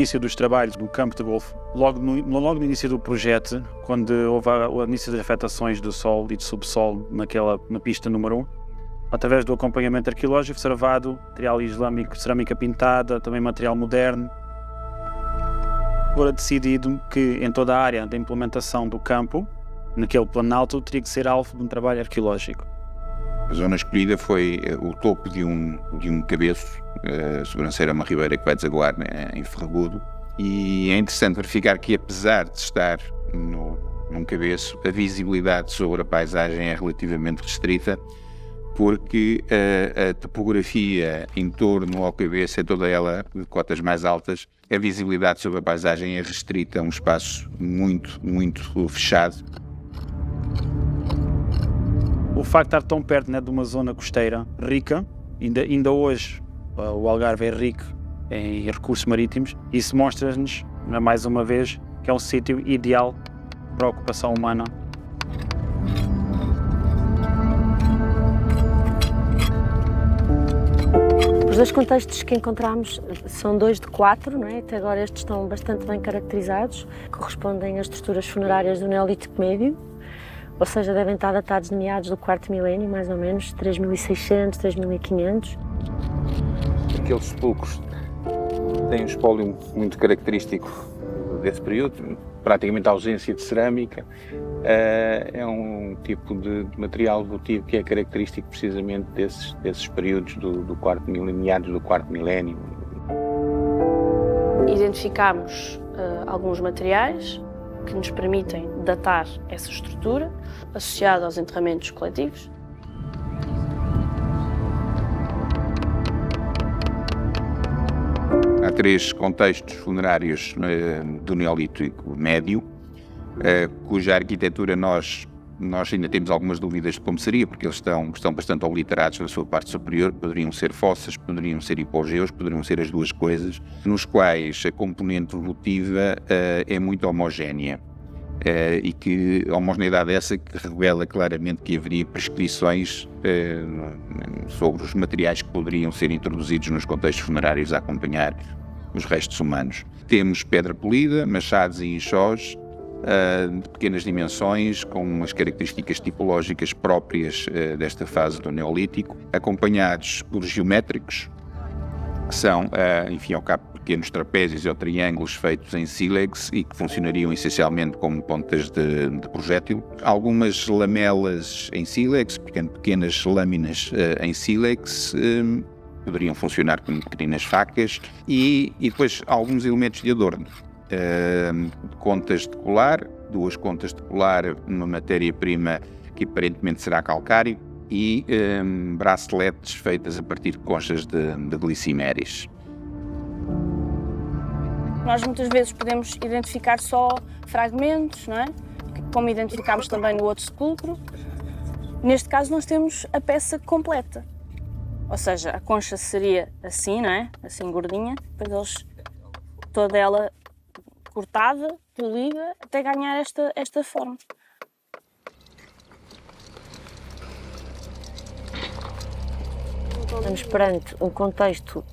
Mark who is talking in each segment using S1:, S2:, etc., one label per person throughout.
S1: início dos trabalhos do campo de golfe, logo no início do projeto, quando houve o início das afetações do solo e do subsolo na pista número 1, através do acompanhamento arqueológico observado, material islâmico, cerâmica pintada, também material moderno, agora decidido que em toda a área da implementação do campo, naquele planalto, teria que ser alvo de um trabalho arqueológico.
S2: A zona escolhida foi o topo de um cabeço, a sobrancelha é uma ribeira que vai desaguar em Ferragudo, e é interessante verificar que, apesar de estar num cabeço, a visibilidade sobre a paisagem é relativamente restrita, porque a topografia em torno ao cabeço é toda ela de cotas mais altas, a visibilidade sobre a paisagem é restrita a um espaço muito, muito fechado.
S1: O facto de estar tão perto, né, de uma zona costeira rica, ainda hoje o Algarve é rico em recursos marítimos, isso mostra-nos, mais uma vez, que é um sítio ideal para a ocupação humana.
S3: Os dois contextos que encontramos são 2 de 4, não é? Até agora estes estão bastante bem caracterizados, correspondem às estruturas funerárias do Neolítico Médio, ou seja, devem estar datados de meados do 4º milénio, mais ou menos, 3600, 3500.
S2: Aqueles sepulcros têm um espólio muito característico desse período, praticamente a ausência de cerâmica. É um tipo de material votivo que é característico precisamente desses períodos do quarto milénio, meados do 4º milénio.
S4: Identificámos alguns materiais que nos permitem datar essa estrutura, associada aos enterramentos coletivos.
S2: Há 3 contextos funerários do Neolítico Médio, cuja arquitetura nós ainda temos algumas dúvidas de como seria, porque eles estão bastante obliterados na sua parte superior. Poderiam ser fossas, poderiam ser hipogeus, poderiam ser as duas coisas, nos quais a componente votiva é muito homogénea. E que a homogeneidade essa que revela claramente que haveria prescrições sobre os materiais que poderiam ser introduzidos nos contextos funerários a acompanhar os restos humanos. Temos pedra polida, machados e enxós de pequenas dimensões, com as características tipológicas próprias desta fase do Neolítico, acompanhados por geométricos, que são, enfim, ao cabo, pequenos trapézios ou triângulos feitos em sílex e que funcionariam essencialmente como pontas de projétil. Algumas lamelas em sílex, pequenas lâminas em sílex, poderiam funcionar como pequenas facas, e depois alguns elementos de adorno. Contas de colar, 2 contas de colar, uma matéria-prima que aparentemente será calcário, e braceletes feitas a partir de conchas de gliciméris.
S4: Nós muitas vezes podemos identificar só fragmentos, não é? Como identificámos também no outro sepulcro. Neste caso nós temos a peça completa. Ou seja, a concha seria assim, não é? Assim gordinha, depois toda ela cortada, polida, até ganhar esta forma.
S3: Estamos perante um contexto,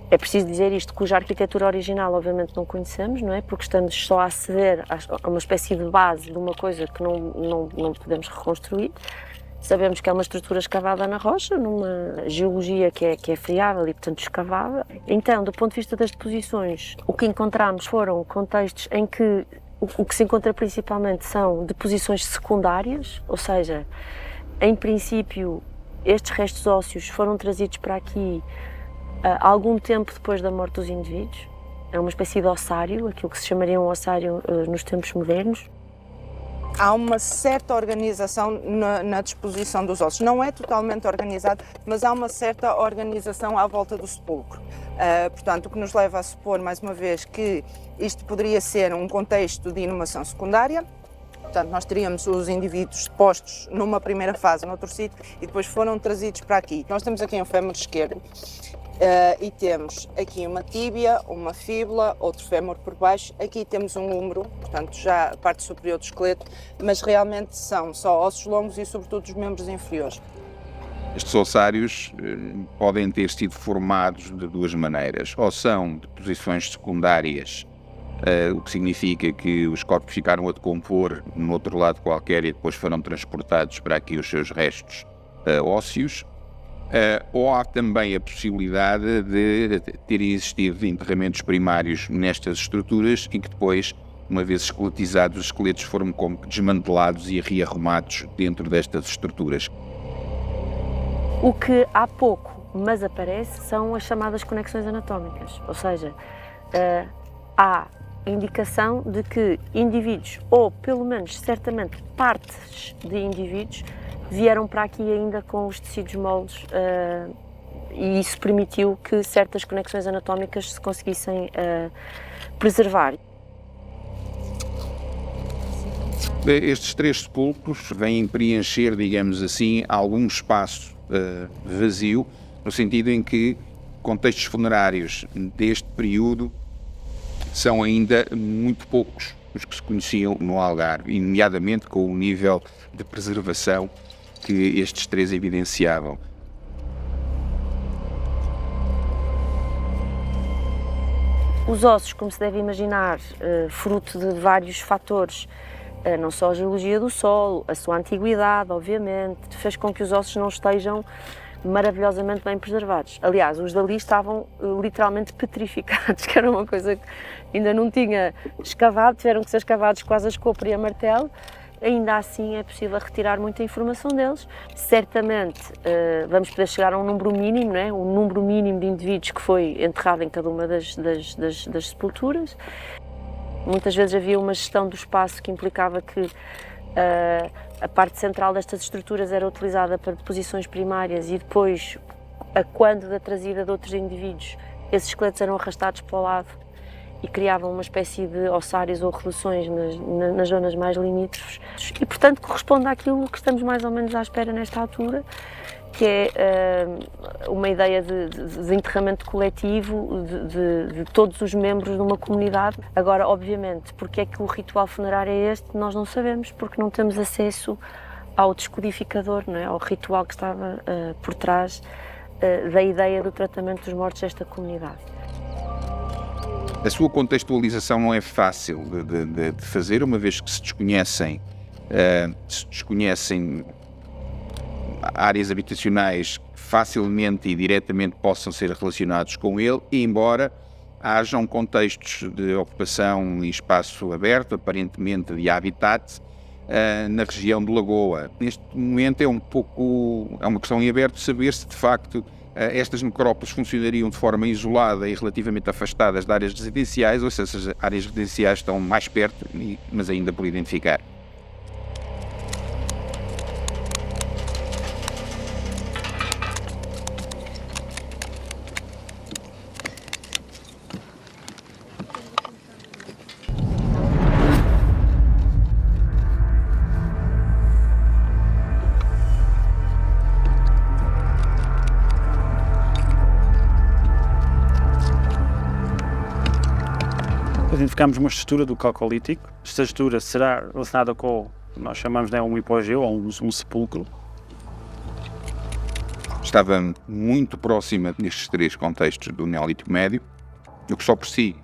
S3: é preciso dizer isto, cuja arquitetura original obviamente não conhecemos, não é? Porque estamos só a aceder a uma espécie de base de uma coisa que não podemos reconstruir. Sabemos que é uma estrutura escavada na rocha, numa geologia que é friável e, portanto, escavada. Então, do ponto de vista das deposições, o que encontramos foram contextos em que o que se encontra principalmente são deposições secundárias, ou seja, em princípio, estes restos ósseos foram trazidos para aqui algum tempo depois da morte dos indivíduos. É uma espécie de ossário, aquilo que se chamaria um ossário nos tempos modernos.
S5: Há uma certa organização na disposição dos ossos. Não é totalmente organizado, mas há uma certa organização à volta do sepulcro. Portanto, o que nos leva a supor, mais uma vez, que isto poderia ser um contexto de inumação secundária. Portanto, nós teríamos os indivíduos postos numa primeira fase, noutro sítio, e depois foram trazidos para aqui. Nós temos aqui um fémur esquerdo. E temos aqui uma tíbia, uma fíbula, outro fémur por baixo. Aqui temos um húmero, portanto já a parte superior do esqueleto, mas realmente são só ossos longos e sobretudo os membros inferiores.
S2: Estes ossários podem ter sido formados de duas maneiras. Ou são deposições secundárias, o que significa que os corpos ficaram a decompor no outro lado qualquer e depois foram transportados para aqui os seus restos ósseos. Ou há também a possibilidade de terem existido enterramentos primários nestas estruturas e que depois, uma vez esqueletizados, os esqueletos foram desmantelados e rearrumados dentro destas estruturas.
S3: O que há pouco, mas aparece, são as chamadas conexões anatómicas, ou seja, há indicação de que indivíduos, ou pelo menos certamente partes de indivíduos, vieram para aqui ainda com os tecidos moles e isso permitiu que certas conexões anatómicas se conseguissem preservar.
S2: Estes 3 sepulcros vêm preencher, digamos assim, algum espaço vazio, no sentido em que contextos funerários deste período são ainda muito poucos os que se conheciam no Algarve, nomeadamente com o nível de preservação que estes 3 evidenciavam.
S3: Os ossos, como se deve imaginar, fruto de vários fatores, não só a geologia do solo, a sua antiguidade, obviamente, fez com que os ossos não estejam maravilhosamente bem preservados. Aliás, os dali estavam literalmente petrificados, que era uma coisa que ainda não tinha escavado, tiveram que ser escavados quase a escopro e a martelo. Ainda assim é possível retirar muita informação deles. Certamente vamos poder chegar a um número mínimo, não é? Um número mínimo de indivíduos que foi enterrado em cada uma das sepulturas. Muitas vezes havia uma gestão do espaço que implicava que a parte central destas estruturas era utilizada para deposições primárias e depois, a quando da trazida de outros indivíduos, esses esqueletos eram arrastados para o lado e criavam uma espécie de ossários ou reduções nas zonas mais limítrofes. E, portanto, corresponde àquilo que estamos mais ou menos à espera nesta altura, que é uma ideia de enterramento coletivo de todos os membros de uma comunidade. Agora, obviamente, porque é que o ritual funerário é este, nós não sabemos, porque não temos acesso ao descodificador, não é? Ao ritual que estava por trás da ideia do tratamento dos mortos desta comunidade.
S2: A sua contextualização não é fácil de fazer, uma vez que se desconhecem áreas habitacionais que facilmente e diretamente possam ser relacionados com ele, e embora hajam contextos de ocupação em espaço aberto, aparentemente de habitat, na região de Lagoa. Neste momento é uma questão em aberto saber se de facto estas necrópolis funcionariam de forma isolada e relativamente afastadas de áreas residenciais, ou se essas áreas residenciais estão mais perto, mas ainda por identificar.
S1: Identificamos uma estrutura do Calcolítico. Esta estrutura será relacionada com o que nós chamamos de um hipogeu, ou um sepulcro.
S2: Estava muito próxima nestes 3 contextos do Neolítico Médio, o que só por si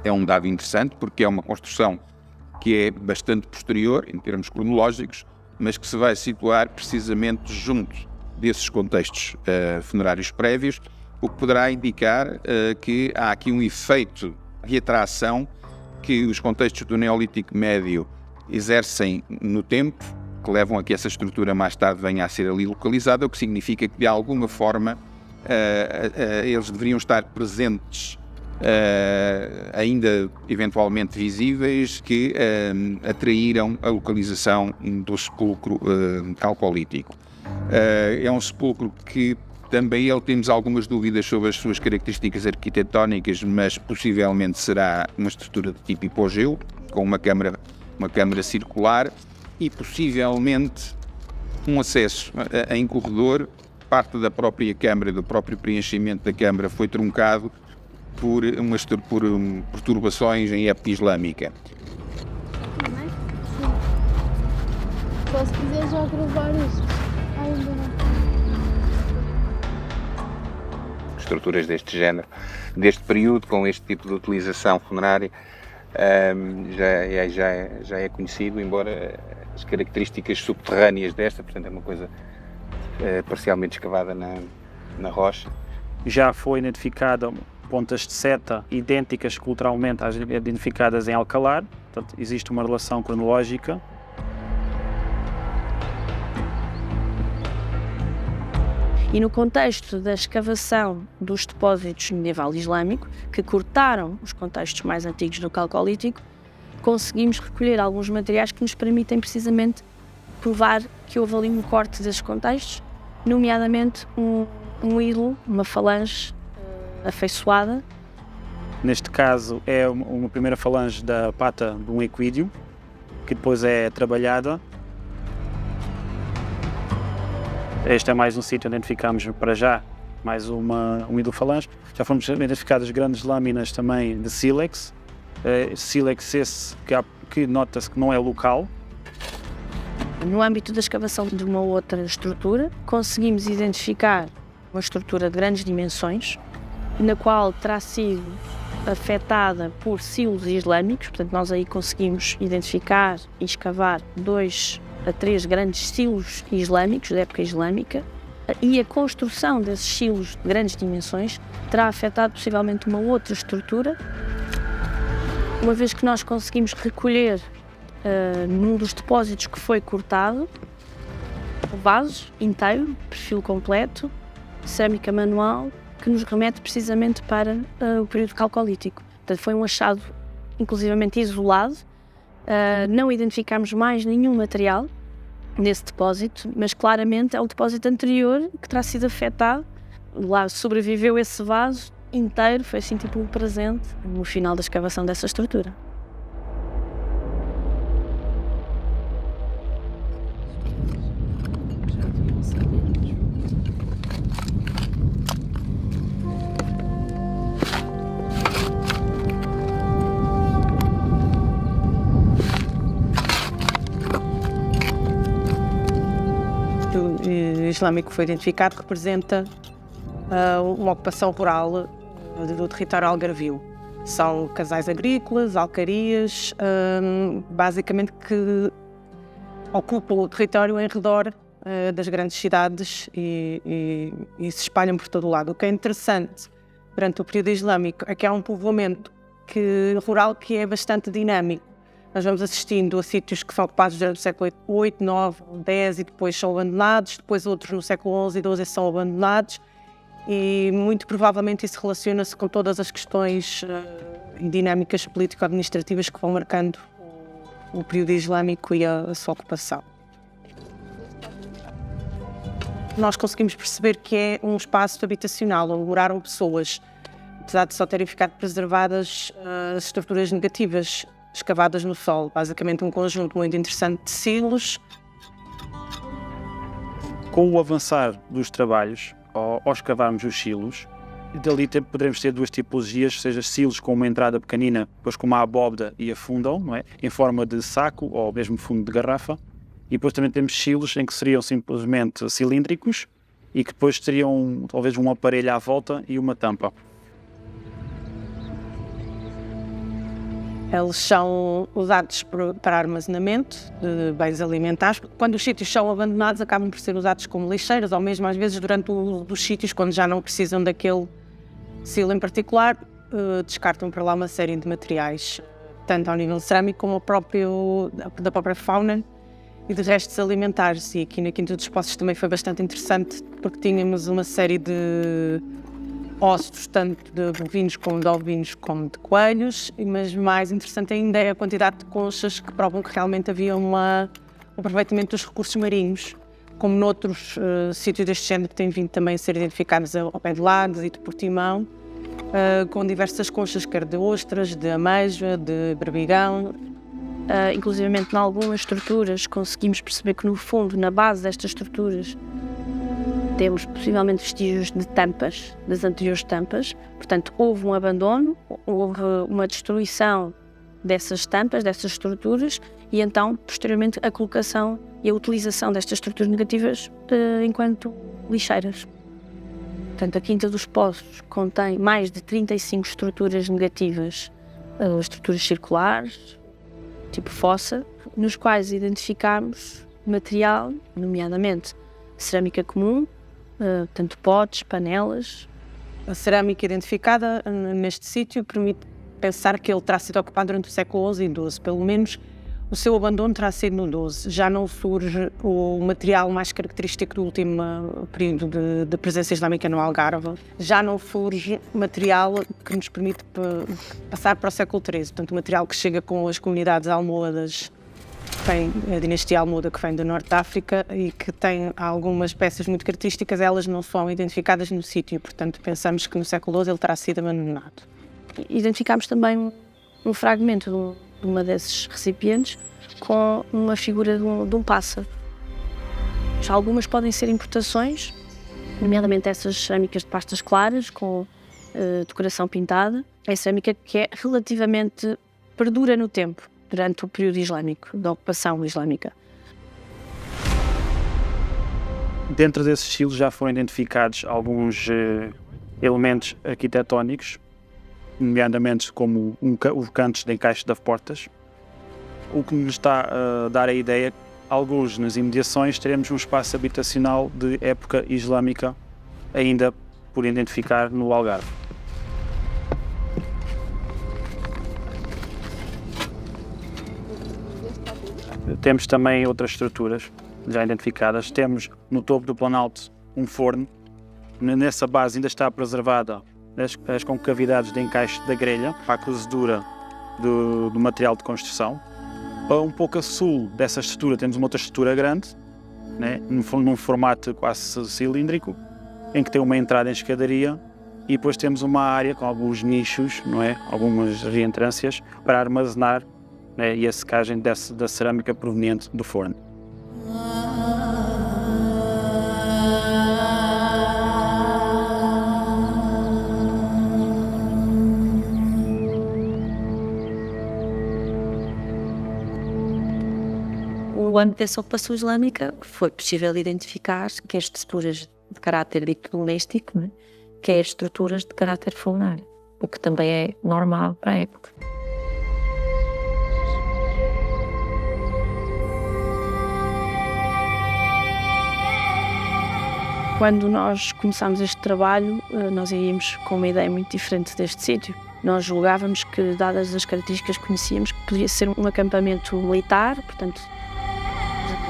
S2: é um dado interessante, porque é uma construção que é bastante posterior, em termos cronológicos, mas que se vai situar precisamente junto desses contextos funerários prévios, o que poderá indicar que há aqui um efeito de atração que os contextos do Neolítico Médio exercem no tempo, que levam a que essa estrutura mais tarde venha a ser ali localizada, o que significa que de alguma forma eles deveriam estar presentes, ainda eventualmente visíveis, que atraíram a localização do sepulcro calcolítico. É um sepulcro que também temos algumas dúvidas sobre as suas características arquitetónicas, mas possivelmente será uma estrutura de tipo hipogeu, com uma câmara circular e possivelmente um acesso em corredor. Parte da própria câmara, do próprio preenchimento da câmara, foi truncado por perturbações em época islâmica.
S6: Só se quiser já gravar isto. Ainda não.
S2: estruturas deste género, deste período, com este tipo de utilização funerária, já é conhecido, embora as características subterrâneas desta, portanto é uma coisa parcialmente escavada na rocha.
S1: Já foi identificada pontas de seta idênticas culturalmente às identificadas em Alcalar, portanto existe uma relação cronológica.
S4: E no contexto da escavação dos depósitos medieval islâmico, que cortaram os contextos mais antigos do Calcolítico, conseguimos recolher alguns materiais que nos permitem precisamente provar que houve ali um corte desses contextos, nomeadamente um ídolo, uma falange afeiçoada.
S1: Neste caso é uma primeira falange da pata de um equídeo, que depois é trabalhada. Este é mais um sítio onde identificamos para já mais um ídolo falange. Já foram identificadas grandes lâminas também de sílex. Sílex esse que nota-se que não é local.
S4: No âmbito da escavação de uma outra estrutura, conseguimos identificar uma estrutura de grandes dimensões, na qual terá sido afetada por silos islâmicos. Portanto, nós aí conseguimos identificar e escavar 2 a 3 grandes silos islâmicos, da época islâmica, e a construção desses silos de grandes dimensões terá afetado possivelmente uma outra estrutura. Uma vez que nós conseguimos recolher num dos depósitos que foi cortado, o vaso inteiro, perfil completo, cerâmica manual, que nos remete precisamente para o período calcolítico. Portanto, foi um achado inclusivamente isolado. Não identificámos mais nenhum material nesse depósito, mas claramente é um depósito anterior que terá sido afetado. Lá sobreviveu esse vaso inteiro, foi assim tipo um presente no final da escavação dessa estrutura.
S5: O islâmico foi identificado representa uma ocupação rural do território algarvio. São casais agrícolas, alcarias, basicamente que ocupam o território em redor das grandes cidades e se espalham por todo o lado. O que é interessante durante o período islâmico é que há um povoamento rural que é bastante dinâmico. Nós vamos assistindo a sítios que são ocupados durante o século VIII, IX, X e depois são abandonados, depois outros no século XI e XII são abandonados, e muito provavelmente isso relaciona-se com todas as questões e dinâmicas político-administrativas que vão marcando o período islâmico e a sua ocupação. Nós conseguimos perceber que é um espaço habitacional onde moraram pessoas, apesar de só terem ficado preservadas as estruturas negativas escavadas no solo, basicamente um conjunto muito interessante de silos.
S1: Com o avançar dos trabalhos, ao escavarmos os silos, dali poderemos ter 2 tipologias, seja silos com uma entrada pequenina, depois com uma abóbada e afundam, não é? Em forma de saco ou mesmo fundo de garrafa, e depois também temos silos em que seriam simplesmente cilíndricos e que depois teriam talvez um aparelho à volta e uma tampa.
S5: Eles são usados para armazenamento de bens alimentares. Quando os sítios são abandonados, acabam por ser usados como lixeiras, ou mesmo às vezes durante o uso dos sítios, quando já não precisam daquele silo em particular, descartam para lá uma série de materiais, tanto ao nível cerâmico como da própria fauna e de restos alimentares. E aqui na Quinta dos Poços também foi bastante interessante, porque tínhamos uma série de ossos, tanto de bovinos como de ovinos, como de coelhos, mas mais interessante ainda é a quantidade de conchas que provam que realmente havia um aproveitamento dos recursos marinhos, como noutros sítios deste género que têm vindo também a ser identificados ao pé de Lagos e de Portimão, com diversas conchas, quer de ostras, de ameijoa, de berbigão.
S4: Inclusivamente, em algumas estruturas, conseguimos perceber que, no fundo, na base destas estruturas, temos possivelmente vestígios de tampas, das anteriores tampas. Portanto, houve um abandono, houve uma destruição dessas tampas, dessas estruturas, e então, posteriormente, a colocação e a utilização destas estruturas negativas enquanto lixeiras. Portanto, a Quinta dos Poços contém mais de 35 estruturas negativas, estruturas circulares, tipo fossa, nos quais identificámos material, nomeadamente cerâmica comum, tanto potes, panelas.
S6: A cerâmica identificada neste sítio permite pensar que ele terá sido ocupado durante o século XI e XII, pelo menos o seu abandono terá sido no XII. Já não surge o material mais característico do último período de presença islâmica no Algarve. Já não surge material que nos permite passar para o século XIII, portanto, o material que chega com as comunidades almohadas, a dinastia almohada que vem do norte da África e que tem algumas peças muito características, elas não são identificadas no sítio, portanto, pensamos que no século XII ele terá sido abandonado.
S4: Identificámos também um fragmento de uma desses recipientes com uma figura de um pássaro. Já algumas podem ser importações, nomeadamente essas cerâmicas de pastas claras com decoração pintada. É cerâmica que é relativamente perdura no tempo, durante o período islâmico, da ocupação islâmica.
S1: Dentro desses estilos já foram identificados alguns elementos arquitetónicos, nomeadamente como os cantos de encaixe das portas, o que nos está a dar a ideia, alguns nas imediações teremos um espaço habitacional de época islâmica ainda por identificar no Algarve. Temos também outras estruturas já identificadas. Temos no topo do Planalto um forno. Nessa base ainda está preservada as concavidades de encaixe da grelha para a cozedura do material de construção. Um pouco a sul dessa estrutura temos uma outra estrutura grande, né, num formato quase cilíndrico, em que tem uma entrada em escadaria e depois temos uma área com alguns nichos, não é, algumas reentrâncias para armazenar, né, e a secagem da cerâmica proveniente do forno.
S3: No âmbito dessa ocupação islâmica foi possível identificar quer estruturas de caráter dito doméstico, né, quer estruturas de caráter funerário, o que também é normal para a época.
S4: Quando nós começámos este trabalho, nós íamos com uma ideia muito diferente deste sítio. Nós julgávamos que, dadas as características que conhecíamos, que podia ser um acampamento militar, portanto,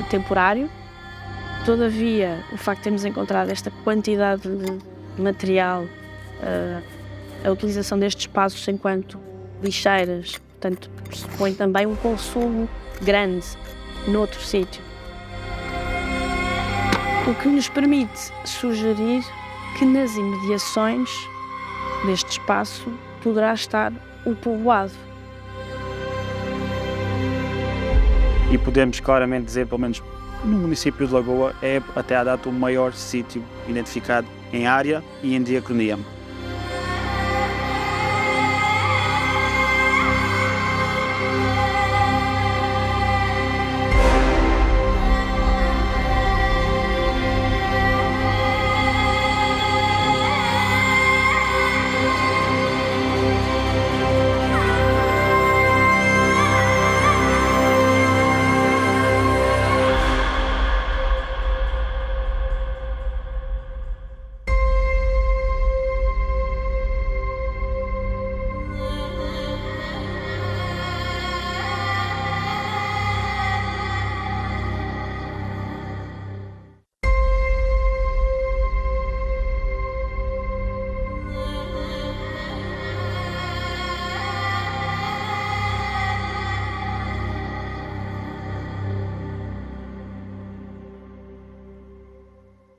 S4: temporário. Todavia, o facto de termos encontrado esta quantidade de material, a utilização destes espaços enquanto lixeiras, portanto, pressupõe também um consumo grande noutro sítio. O que nos permite sugerir que nas imediações deste espaço poderá estar o povoado.
S1: E podemos claramente dizer, pelo menos no município de Lagoa, é até à data o maior sítio identificado em área e em diacronia.